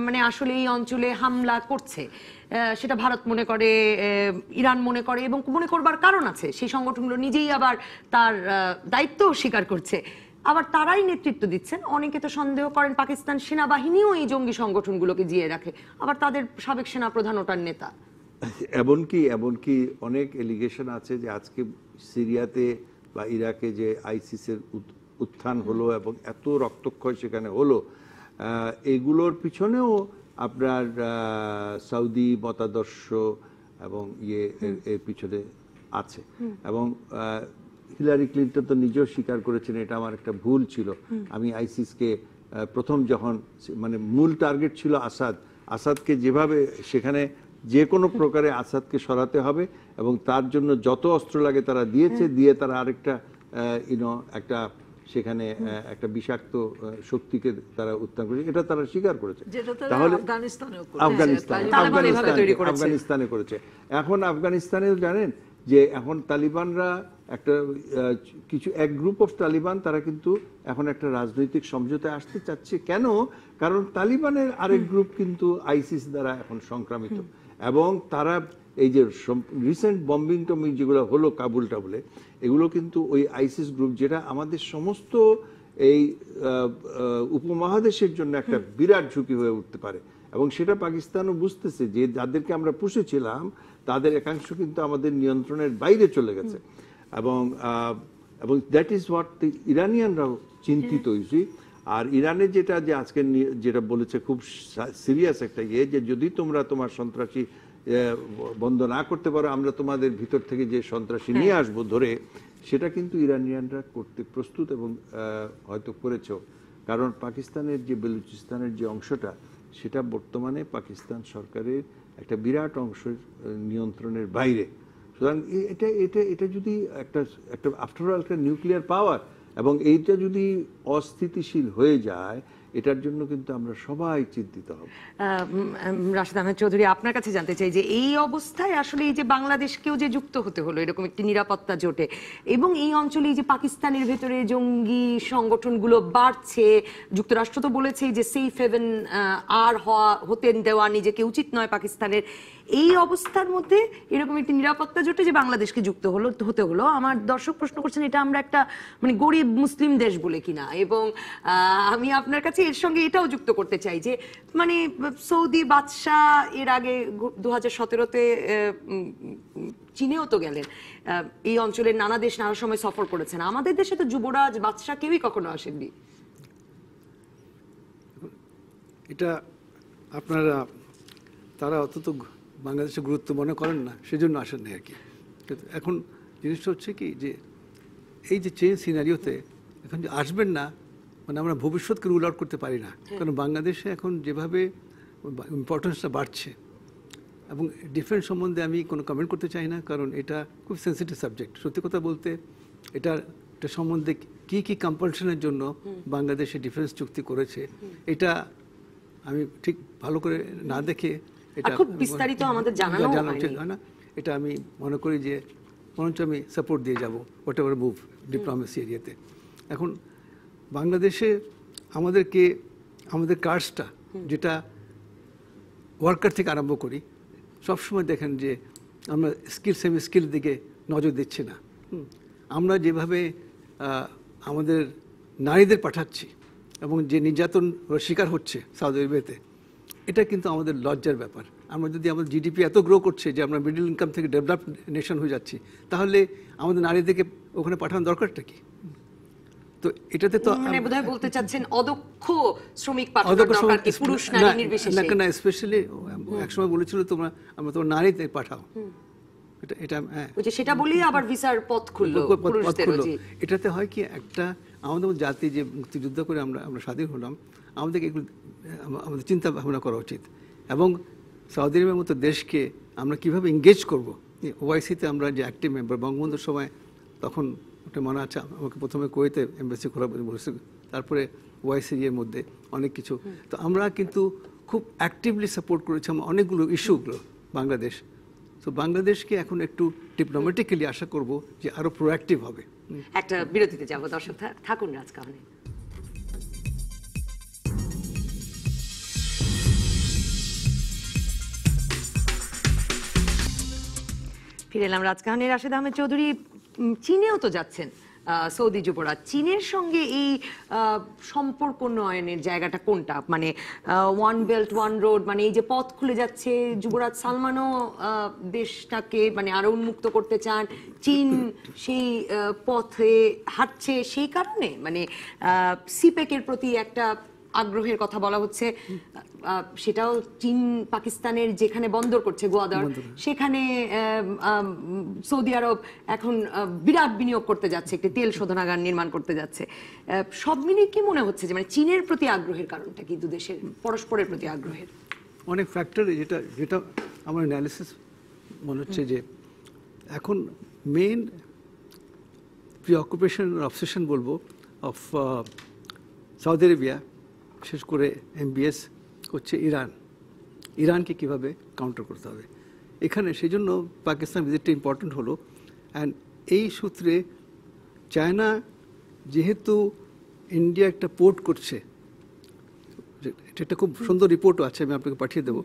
মানে আসলে এই অঞ্চলে হামলা করছে, সেটা ভারত মনে করে, ইরান মনে করে, এবং মনে করবার কারণ আছে। সেই সংগঠনগুলো নিজেই আবার তার দায়িত্ব স্বীকার করছে, আবার তারাই নেতৃত্ব দিচ্ছেন। অনেকে তো সন্দেহ করেন পাকিস্তান সেনাবাহিনীও এই জঙ্গি সংগঠনগুলোকে জিয়ে রাখে, আবার তাদের সাবেক সেনাপ্রধান ওটার নেতা। এমনকি অনেক এলিগেশন আছে যে আজকে সিরিয়াতে বা ইরাকে যে আইসিসের উত্থান হলো এবং এত রক্তক্ষয় সেখানে হলো, এগুলোর পিছনেও আপনার সৌদি মতাদর্শ এবং এর পিছনে আছে। এবং হিলারি ক্লিন্টন তো নিজেও স্বীকার করেছেন এটা আমার একটা ভুল ছিল। আমি আইসিসকে প্রথম যখন মানে মূল টার্গেট ছিল আসাদকে যেভাবে সেখানে যে কোনো প্রকারে আসাদকে সরাতে হবে, এবং তার জন্য যত অস্ত্র লাগে তারা দিয়ে তারা আরেকটা একটা সেখানে একটা বিষাক্ত শক্তিকে তারা উত্থান করেছে, এটা তারা স্বীকার করেছে। তাহলে আফগানিস্তানে করেছে। এখন আফগানিস্তানেও জানেন যে এখন তালিবানরা একটা এক গ্রুপ অফ তালিবান তারা কিন্তু এখন একটা রাজনৈতিক সমঝোতায় আসতে চাচ্ছে। কেন? কারণ তালিবানের আরেক গ্রুপ কিন্তু আইসিস দ্বারা এখন সংক্রামিত, এবং তারা এই যে রিসেন্ট বম্বিং টম্বিং যেগুলো হলো কাবুলে, এগুলো কিন্তু ওই আইসিস গ্রুপ, যেটা আমাদের সমস্ত এই উপমহাদেশের জন্য একটা বিরাট ঝুঁকি হয়ে উঠতে পারে। এবং সেটা পাকিস্তানও বুঝতেছে যে যাদেরকে আমরা পুষেছিলাম তাদের একাংশ কিন্তু আমাদের নিয়ন্ত্রণের বাইরে চলে গেছে, এবং দ্যাট ইজ হোয়াট ইরানিয়ানরাও চিন্তিত হয়েছি। আর ইরানের যে আজকে যেটা বলেছে খুব সিরিয়াস একটা যে যদি তোমরা তোমার সন্ত্রাসী বন্ধ না করতে পারো, আমরা তোমাদের ভিতর থেকে যে সন্ত্রাসী নিয়ে আসবো ধরে, সেটা কিন্তু ইরানিয়ানরা করতে প্রস্তুত এবং হয়তো করেছেও। কারণ পাকিস্তানের যে বেলুচিস্তানের যে অংশটা, সেটা বর্তমানে পাকিস্তান সরকারের একটা বিরাট অংশের নিয়ন্ত্রণের বাইরে। সুতরাং এটা এটা এটা যদি একটা একটা আফটার অল একটা নিউক্লিয়ার পাওয়ার, এবং এইটা যদি অস্থিতিশীল হয়ে যায়, এটার জন্য কিন্তু আমরা সবাই চিন্তিত হব। রাশেদ আহমেদ চৌধুরী, আপনার কাছে জানতে চাই যে এই অবস্থায় আসলে এই যে বাংলাদেশকেও যে যুক্ত হতে হলো এরকম একটি নিরাপত্তা জোটে, এবং এই অঞ্চলে এই যে পাকিস্তানের ভেতরে জঙ্গি সংগঠনগুলো বাড়ছে, যুক্তরাষ্ট্র তো বলেছে যে সেফ হেভেন আর হতে দেওয়া নিজেকে উচিত নয় পাকিস্তানের, এই অবস্থার মধ্যে এরকম একটি নিরাপত্তা জোটে যে বাংলাদেশকে যুক্ত হতে হলো, আমার দর্শক প্রশ্ন করছেন এটা আমরা একটা মানে গরিব মুসলিম দেশ বলে কিনা। এবং আমি আপনার কাছে এর সঙ্গে এটাও যুক্ত করতে চাই যে মানে সৌদি বাদশাহ এর আগে 2017-তে চীনেও তো গেলেন, এই অঞ্চলের নানা দেশ নানা সময় সফর করেছেন, আমাদের দেশে তো যুবরাজ বাদশাহ কেউই কখনো আসেননি। এটা আপনারা তারা অত বাংলাদেশের গুরুত্ব মনে করেন না, সেজন্য আসেন না আর কি। এখন জিনিসটা হচ্ছে কি যে এই যে চেঞ্জ সিনারিওতে এখন যে আসবেন না, মানে আমরা ভবিষ্যৎকে রুল আউট করতে পারি না, কারণ বাংলাদেশে এখন যেভাবে ইম্পর্টেন্সটা বাড়ছে, এবং ডিফেন্স সম্বন্ধে আমি কোনো কমেন্ট করতে চাই না, কারণ এটা খুব সেন্সিটিভ সাবজেক্ট। সত্যি কথা বলতে এটা সম্বন্ধে কি কি কম্পালশনের জন্য বাংলাদেশে ডিফেন্স চুক্তি করেছে, এটা আমি ঠিক ভালো করে না দেখে এটা খুব বিস্তারিত আমাদের জানা উচিত হয় না। এটা আমি মনে করি যে বরঞ্চ আমি সাপোর্ট দিয়ে যাব হোয়াট এভার মুভ ডিপ্লোমেসি এরিয়াতে। এখন বাংলাদেশে আমাদের কার্সটা যেটা ওয়ার্কার থেকে আরম্ভ করি, সবসময় দেখেন যে আমরা স্কিল সেমি স্কিল দিকে নজর দিচ্ছি না। আমরা যেভাবে আমাদের নারীদের পাঠাচ্ছি এবং যে নির্যাতন শিকার হচ্ছে সৌদি আরবিয়াতে, এটা কিন্তু আমাদের লজ্জার ব্যাপার। আমরা যদি আমাদের জিডিপি এত গ্রো করছে যে আমরা মিডল ইনকাম থেকে ডেভেলপ নেশন হয়ে যাচ্ছি, তাহলে আমাদের নারীদেরকে ওখানে পাঠানোর দরকারটা কি? তো এটাতে তো মানে বোধহয় বলতে চাচ্ছেন অদক্ষ শ্রমিক পাঠানোর দরকার কি, পুরুষ নারী নির্বিশেষে? না, স্পেশালি একসময় বলেছিল আমরা তোমার নারীদের পাঠাও, এটা হ্যাঁ, সেটা বলেই আবার ভিসার পথ খুললো। এটাতে হয় কি, একটা আমাদের জাতি যে মুক্তিযুদ্ধ করে আমরা স্বাধীন হলাম, আমাদেরকে এগুলো আমাদের চিন্তা ভাবনা করা উচিত। এবং সৌদি আরবের মতো দেশকে আমরা কিভাবে এঙ্গেজ করব। ওআইসিতে আমরা যে অ্যাক্টিভ মেম্বার, বঙ্গবন্ধুর সময় তখন ওটা মনে আছে, আমাকে প্রথমে কুয়েতে এমবাসি খোলা বলেছে, তারপরে ওআইসি এর মধ্যে অনেক কিছু। তো আমরা কিন্তু খুব অ্যাক্টিভলি সাপোর্ট করেছি অনেকগুলো ইস্যুগুলো বাংলাদেশ। তো বাংলাদেশকে এখন একটু ডিপ্লোম্যাটিক্যালি আশা করব যে আরো প্রোঅ্যাক্টিভ হবে। একটা বিরতিতে যাব, দর্শক থাকুন রাজকাহনে। ফিরে এলাম রাজকাহনে। রাশেদ আহমেদ চৌধুরী, চীনেও তো যাচ্ছেন সৌদি যুবরাজ, চীনের সঙ্গে এই সম্পর্ক উন্নয়নের জায়গাটা কোনটা? মানে ওয়ান বেল্ট ওয়ান রোড, মানে এই যে পথ খুলে যাচ্ছে, যুবরাজ সালমানও দেশটাকে মানে আরো উন্মুক্ত করতে চান, চীন সেই পথে হাঁটছে, সেই কারণে মানে সিপেকের প্রতি একটা আগ্রহের কথা বলা হচ্ছে। সেটাও চীন পাকিস্তানের যেখানে বন্দর করছে গোয়াদার, সেখানে সৌদি আরব এখন বিরাট বিনিয়োগ করতে যাচ্ছে, একটি তেল শোধনাগার নির্মাণ করতে যাচ্ছে। সব মিলিয়ে কি মনে হচ্ছে যে মানে চীনের প্রতি আগ্রহের কারণটা কি, দু দেশের পরস্পরের প্রতি আগ্রহের? অনেক ফ্যাক্টর, যেটা আমার অ্যানালিসিস মনে হচ্ছে যে এখন মেইন প্রিঅকুপেশন অবসেশন বলবো অফ সৌদি আরবিয়া, বিশেষ করে এমবিএস হচ্ছে ইরানকে কিভাবে কাউন্টার করতে হবে এখানে। সেই জন্য পাকিস্তান ভিজিটটা ইম্পর্টেন্ট হলো। অ্যান্ড এই সূত্রে চায়না যেহেতু ইন্ডিয়া একটা পোর্ট করছে, এটা একটা খুব সুন্দর রিপোর্টও আছে, আমি আপনাকে পাঠিয়ে দেবো।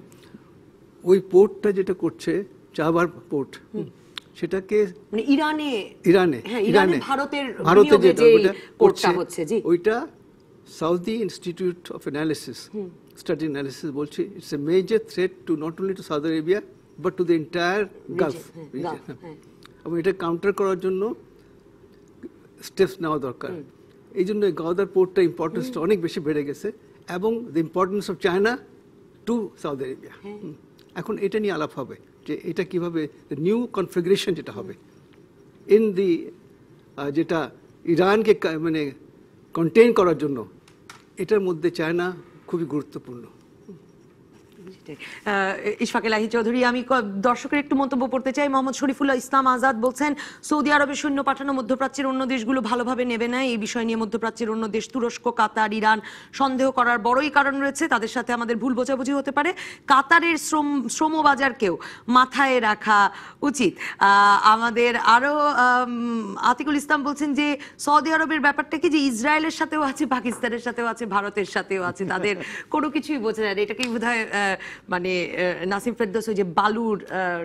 ওই পোর্টটা যেটা করছে চাবার পোর্ট, সেটাকে মানে ইরানে ভারতের যেটা করছে ওইটা Saudi Institute of Analysis, Study Analysis বলছে it's a major threat to not only to Saudi Arabia but to the entire Gulf region. এবং এটা কাউন্টার করার জন্য স্টেপস নেওয়া দরকার। এই জন্য গাওদার পোর্টটা ইম্পর্টেন্সটা অনেক বেশি বেড়ে গেছে, এবং the importance of China to Saudi Arabia. এখন এটা নিয়ে আলাপ হবে যে এটা কিভাবে নিউ কনফিগারেশন যেটা হবে ইন দি যেটা ইরানকে মানে কন্টেইন করার জন্য, এটার মধ্যে চায়না খুবই গুরুত্বপূর্ণ। ইশফাক এলাহি চৌধুরী, আমি দর্শকের একটু মন্তব্য পড়তে চাই। মোহাম্মদ শরীফুল্লাহ ইসলাম আজাদ বলছেন, সৌদি আরবে সৈন্য পাঠানো মধ্যপ্রাচ্যের অন্য দেশগুলো ভালোভাবে নেবে না। এই বিষয় নিয়ে মধ্যপ্রাচ্যের অন্য দেশ তুরস্ক, কাতার, ইরান সন্দেহ করার বড়ই কারণ রয়েছে। তাদের সাথে আমাদের ভুল বোঝাবুঝি হতে পারে। কাতারের শ্রমবাজারকেও মাথায় রাখা উচিত। আমাদের আরো আতিকুল ইসলাম বলছেন যে সৌদি আরবের ব্যাপারটা কি, যে ইসরায়েলের সাথেও আছে, পাকিস্তানের সাথেও আছে, ভারতের সাথেও আছে, তাদের কোনো কিছুই বোঝা যায় না। এটাকেই বোধহয় মানে নাসিম ফেরদৌস ওই যে বালুর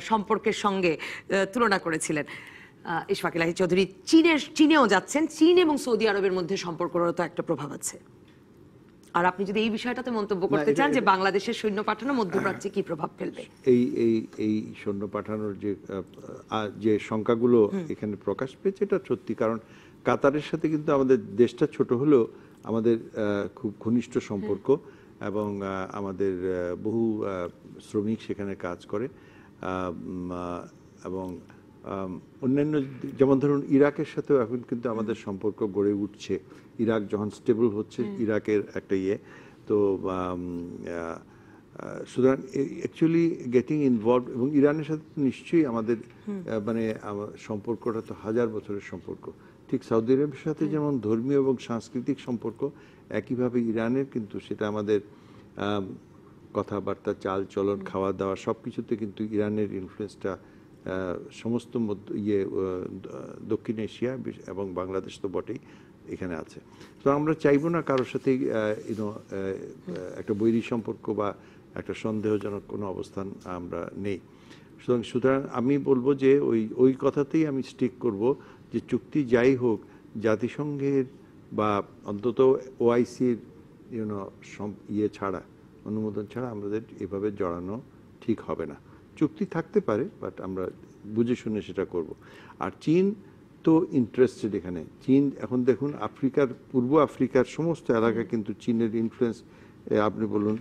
সম্পর্কের সঙ্গে তুলনা করেছিলেন। ইশফাক এলাহি চৌধুরী, চীনেও যাচ্ছেন, চীন এবং সৌদি আরবের মধ্যে সম্পর্কেরও তো একটা প্রভাব আছে। আর আপনি যদি এই বিষয়টাতে মন্তব্য করতে চান যে বাংলাদেশের সৈন্য পাঠানো মধ্যপ্রাচ্যে কি প্রভাব ফেলবে? এই সৈন্য পাঠানোর যে সংখ্যাগুলো এখানে প্রকাশ পেয়েছে এটা সত্যি, কারণ কাতারের সাথে কিন্তু আমাদের দেশটা ছোট হলেও আমাদের খুব ঘনিষ্ঠ সম্পর্ক, এবং আমাদের বহু শ্রমিক সেখানে কাজ করে, এবং অন্যান্য যেমন ধরুন ইরাকের সাথেও এখন কিন্তু আমাদের সম্পর্ক গড়ে উঠছে। ইরাক যখন স্টেবল হচ্ছে, ইরাকের একটা তো সুতরাং অ্যাকচুয়ালি গেটিং ইনভলভ, এবং ইরানের সাথে নিশ্চয়ই আমাদের মানে সম্পর্কটা তো হাজার বছরের সম্পর্ক। ঠিক সৌদি আরবের সাথে যেমন ধর্মীয় এবং সাংস্কৃতিক সম্পর্ক, একইভাবে ইরানের কিন্তু সেটা আমাদের কথাবার্তা, চাল চলন, খাওয়া দাওয়া সব কিছুতে কিন্তু ইরানের ইনফ্লুয়েন্সটা সমস্ত দক্ষিণ এশিয়া এবং বাংলাদেশ তো বটেই এখানে আছে। তো আমরা চাইবো না কারোর সাথে একটা বৈরী সম্পর্ক বা একটা সন্দেহজনক কোনো অবস্থান আমরা নেই। সুতরাং আমি বলবো যে ওই কথাতেই আমি স্টিক করব যে চুক্তি যাই হোক, জাতিসংঘের বা অন্তত ওআইসির ছাড়া, অনুমোদন ছাড়া আমাদের এভাবে জড়ানো ঠিক হবে না। চুক্তি থাকতে পারে, বাট আমরা বুঝে শুনে সেটা করব। আর চীন তো ইন্টারেস্টেড এখানে। চীন এখন দেখুন পূর্ব আফ্রিকার সমস্ত এলাকা কিন্তু চীনের ইনফ্লুয়েন্স, আপনি বলুন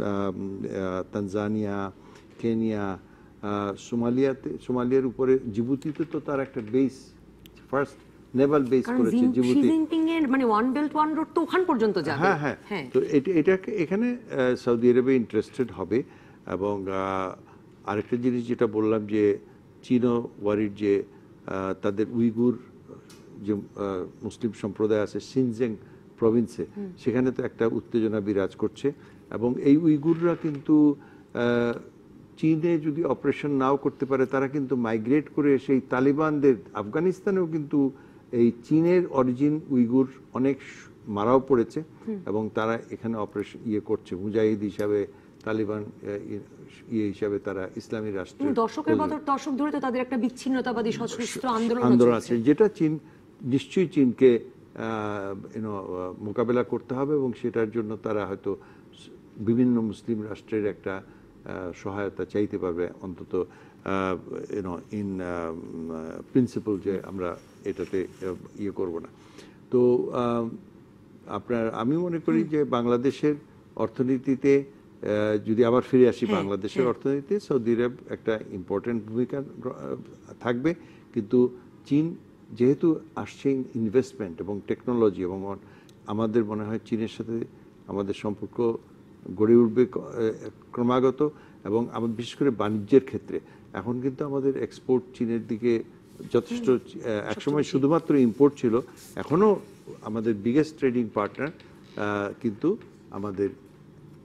তানজানিয়া, কেনিয়া, সোমালিয়ার উপরে, জিবুতিতে তো তার একটা বেস, ফার্স্ট নেভাল বেস করেছে জিবুতি। মানে ওয়ান বেল্ট ওয়ান রোড তো ওখান পর্যন্ত যাবে। হ্যাঁ, তো এটাকে এখানে সৌদি আরবে ইন্টারেস্টেড হবে। এবং আরেকটা জিনিস যেটা বললাম যে চীনও ওয়ারিড যে তাদের উইগুর যে মুসলিম সম্প্রদায় আছে সিনজেং প্রভিন্সে, সেখানে তো একটা উত্তেজনা বিরাজ করছে। এবং এই উইগুররা কিন্তু চীনে যদি অপারেশন নাও করতে পারে, তারা কিন্তু মাইগ্রেট করে সেই তালিবানদের, আফগানিস্তানেও কিন্তু এই চীনের অরিজিন উইগুর অনেক মারাও পড়েছে, এবং তারা এখানে অপারেশন করছে মুজাহিদ হিসাবে, তালিবান হিসাবে তারা ইসলামী রাষ্ট্র। দশক ধরে তো তাদের একটা বিচ্ছিন্নতাবাদী সশস্ত্র আন্দোলন আছে, যেটা চীন নিশ্চয়ই চীনকে মোকাবেলা করতে হবে, এবং সেটার জন্য তারা হয়তো বিভিন্ন মুসলিম রাষ্ট্রের একটা সহায়তা চাইতে পারবে, অন্তত ইন প্রিন্সিপাল, যে আমরা এটাতে করব না। তো আমি মনে করি যে বাংলাদেশের অর্থনীতিতে, যদি আবার ফিরে আসি বাংলাদেশের অর্থনীতিতে, সৌদি আরব একটা ইম্পর্টেন্ট ভূমিকা থাকবে। কিন্তু চীন যেহেতু আসছে ইনভেস্টমেন্ট এবং টেকনোলজি, এবং আমাদের মনে হয় চীনের সাথে আমাদের সম্পর্ক গড়ে উঠবে ক্রমাগত, এবং বিশেষ করে বাণিজ্যের ক্ষেত্রে এখন কিন্তু আমাদের এক্সপোর্ট চীনের দিকে যথেষ্ট, একসময় শুধুমাত্র ইম্পোর্ট ছিল, এখনও আমাদের বিগেস্ট ট্রেডিং পার্টনার, কিন্তু আমাদের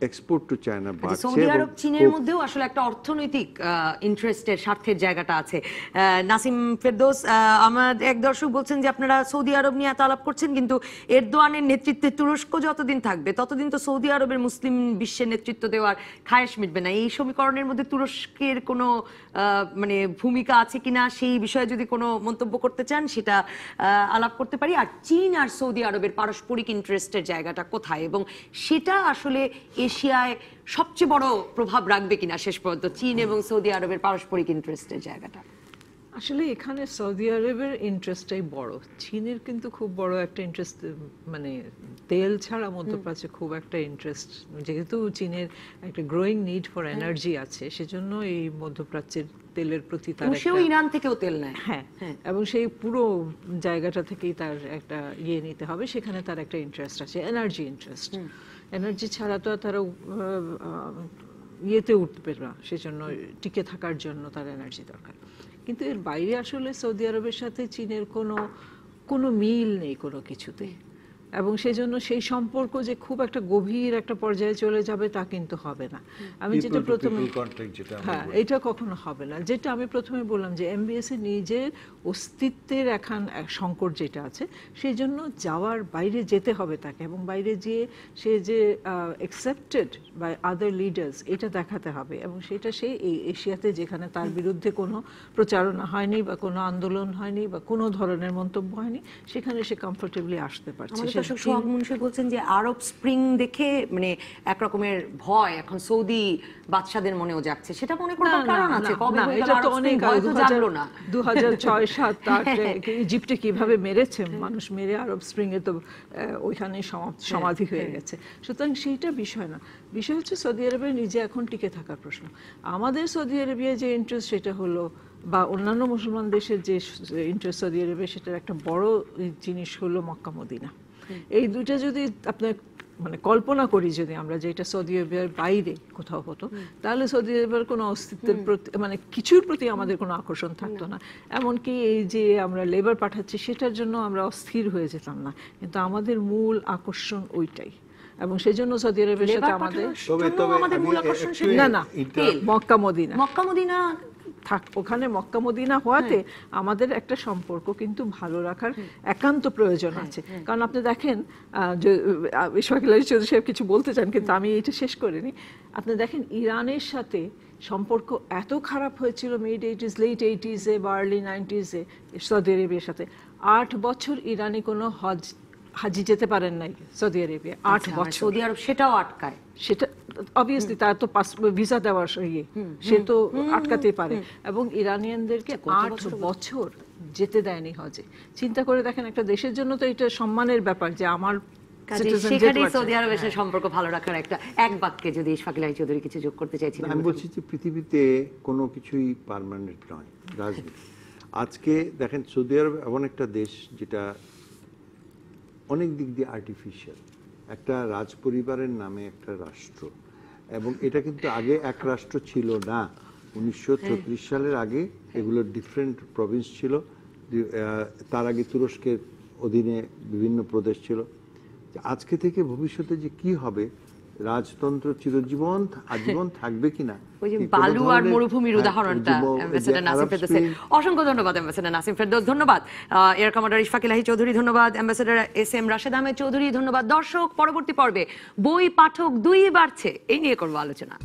এক্সপোর্ট টু চায়না বাড়ছে। সৌদি আরব চীনের মধ্যেও আসলে একটা অর্থনৈতিক ইন্টারেস্টের, স্বার্থের জায়গাটা আছে। নাসিম ফেরদৌস, আমার এক দর্শক বলছেন যে আপনারা সৌদি আরব নিয়ে এত আলাপ করছেন, কিন্তু এরদোয়ানের নেতৃত্বে তুরস্ক যতদিন থাকবে ততদিন তো সৌদি আরবের মুসলিম বিশ্বের নেতৃত্ব দেওয়ার খায়েশ মিটবে না। এই সমীকরণের মধ্যে তুরস্কের কোনো মানে ভূমিকা আছে কিনা, সেই বিষয়ে যদি কোনো মন্তব্য করতে চান সেটা আলাপ করতে পারি। আর চীন আর সৌদি আরবের পারস্পরিক ইন্টারেস্টের জায়গাটা কোথায়, এবং সেটা আসলে এশিয়ায় সবচেয়ে বড় প্রভাব রাখবে কিনা শেষ পর্যন্ত, চীন এবং সৌদি আরবের পারস্পরিক ইন্টারেস্টের জায়গাটা? আসলে এখানে সৌদি আরবের ইন্টারেস্টটাই বড়। চীনের কিন্তু খুব বড় একটা ইন্টারেস্ট, মানে তেল ছাড়া মধ্যপ্রাচ্যে খুব একটা ইন্টারেস্ট, যেহেতু চীনের একটা গ্রোয়িং নিড ফর এনার্জি আছে, সেজন্য এই মধ্যপ্রাচ্যের তেলের প্রতি তার ইরান থেকেও তেল নেয়। হ্যাঁ, এবং সেই পুরো জায়গাটা থেকেই তার একটা নিতে হবে, সেখানে তার একটা ইন্টারেস্ট আছে, এনার্জি ইন্টারেস্ট। এনার্জি ছাড়া তো আর তারা ইয়েতে উঠবে না, সেজন্য টিকে থাকার জন্য তার এনার্জি দরকার। কিন্তু এর বাইরে আসলে সৌদি আরবের সাথে চীনের কোনো মিল নেই কোনো কিছুতে, এবং সেজন্য সেই সম্পর্ক যে খুব একটা গভীর একটা পর্যায়ে চলে যাবে তা কিন্তু হবে না। আমি যেটা প্রথমে, হ্যাঁ, এটা কখনো হবে না। যেটা আমি প্রথমে বললাম যে এমবিএস এর নিজের অস্তিত্বের এখন এক সংকট যেটা আছে, সেই জন্য যাওয়ার বাইরে যেতে হবে তাকে, এবং বাইরে যেয়ে সে যে অ্যাকসেপ্টেড বাই আদার লিডার্স এটা দেখাতে হবে, এবং সেটা সে এই এশিয়াতে যেখানে তার বিরুদ্ধে কোনো প্রচারণা হয়নি বা কোনো আন্দোলন হয়নি বা কোনো ধরনের মন্তব্য হয়নি, সেখানে সে কমফোর্টেবলি আসতে পারছে। সোহাগ মুন্সি বলছেন যে আরব স্প্রিং দেখে মানে একরকমের ভয় এখন সৌদি বাদশাদের মনেও যাচ্ছে, সেটা মনে করার কারণ আছে? কবে হয়ে গেল আরব স্প্রিং? ভয় তো জাগলো না। 2006-07 ইজিপ্টে কিভাবে মেরেছে মানুষ, মেরে আরব স্প্রিং এ তো ওইখানে সমাধি হয়ে গেছে। সুতরাং সেইটা বিষয় না, বিষয় হচ্ছে সৌদি আরবের নিজে এখন টিকে থাকার প্রশ্ন। আমাদের সৌদি আরবিয়া যে ইন্টারেস্ট সেটা হলো, বা অন্যান্য মুসলমান দেশের যে ইন্টারেস্ট সৌদি আরবে, সেটার একটা বড় জিনিস হলো মক্কা মদিনা। এই দুইটা যদি আপনার মানে কল্পনা করি, যদি আমরা যে এটা সৌদি আরবের বাইরে কোথাও হতো, তাহলে সৌদি আরবের কোনো অস্তিত্বের প্রতি মানে কিছুর প্রতি আমাদের কোনো আকর্ষণ থাকতো না। এমনকি এই যে আমরা লেবার পাঠাচ্ছি সেটার জন্য আমরা অস্থির হয়ে যেতাম না, কিন্তু আমাদের মূল আকর্ষণ ওইটাই। এবং সেই জন্য সৌদি আরবের সাথে আমাদের না মক্কা মদিনা থাক, ওখানে মক্কা মদিনা হওয়াতে আমাদের একটা সম্পর্ক কিন্তু ভালো রাখার একান্ত প্রয়োজন আছে। কারণ আপনি দেখেন, ইশফাক ইলাহি চৌধুরী সাহেব কিছু বলতে চান কিন্তু আমি এটা শেষ করিনি। আপনি দেখেন ইরানের সাথে সম্পর্ক এত খারাপ হয়েছিল মিড 80s লেট 80s বা আর্লি 90s সৌদি আরবের সাথে। 8 বছর ইরানি কোনো হাজি যেতে পারেন নাই সৌদি আরবে, 8 বছর। সৌদি আরব সেটাও আটকায়, সেটা অবভিয়াসলি তার তো ভিসা দেওয়ার সে তো আটকাতে পারে, এবং ইরানিয়ানদেরকে 8 বছর যেতে দেয়নি হজে। চিন্তা করে দেখেন, একটা দেশের জন্য তো এটা সম্মানের ব্যাপার যে আমার সৌদি আরবের সাথে সম্পর্ক ভালো রাখার একটা এক বাক্যে যদি ইশফাক ইলাহি চৌধুরী কিছু যোগ করতে চাইছিলেন। আমি বলছি যে পৃথিবীতে কোনো কিছুই পার্মানেন্ট নয়, রাজনীতি। আজকে দেখেন সৌদি আরব এমন একটা দেশ যেটা অনেক দিক দিয়ে আর্টিফিশিয়াল, একটা রাজ পরিবারের নামে একটা রাষ্ট্র, এবং এটা কিন্তু আগে এক রাষ্ট্র ছিল না। 1934 সালের আগে এগুলোর ডিফারেন্ট প্রভিন্স ছিল। তার আগে তুরস্কের অধীনে বিভিন্ন প্রদেশ ছিল। আজকে থেকে ভবিষ্যতে যে কি হবে, রাজতন্ত্র চিরজীবন আজীবন থাকবে কিনা, ওই যে বালু আর মরুভূমির উদাহরণটা অ্যাম্বাসেডর নাসিম ফেরদৌসের। অসংখ্য ধন্যবাদ অ্যাম্বাসেডর নাসিম ফেরদৌস, ধন্যবাদ এয়ার কমান্ডার ইশফাক ইলাহি চৌধুরী, ধন্যবাদ অ্যাম্বাসেডর SM রাশেদ আহমেদ চৌধুরী, ধন্যবাদ। দর্শক, পরবর্তী পর্বে বই পাঠক 2 বাড়ছে, এই নিয়ে করবো আলোচনা।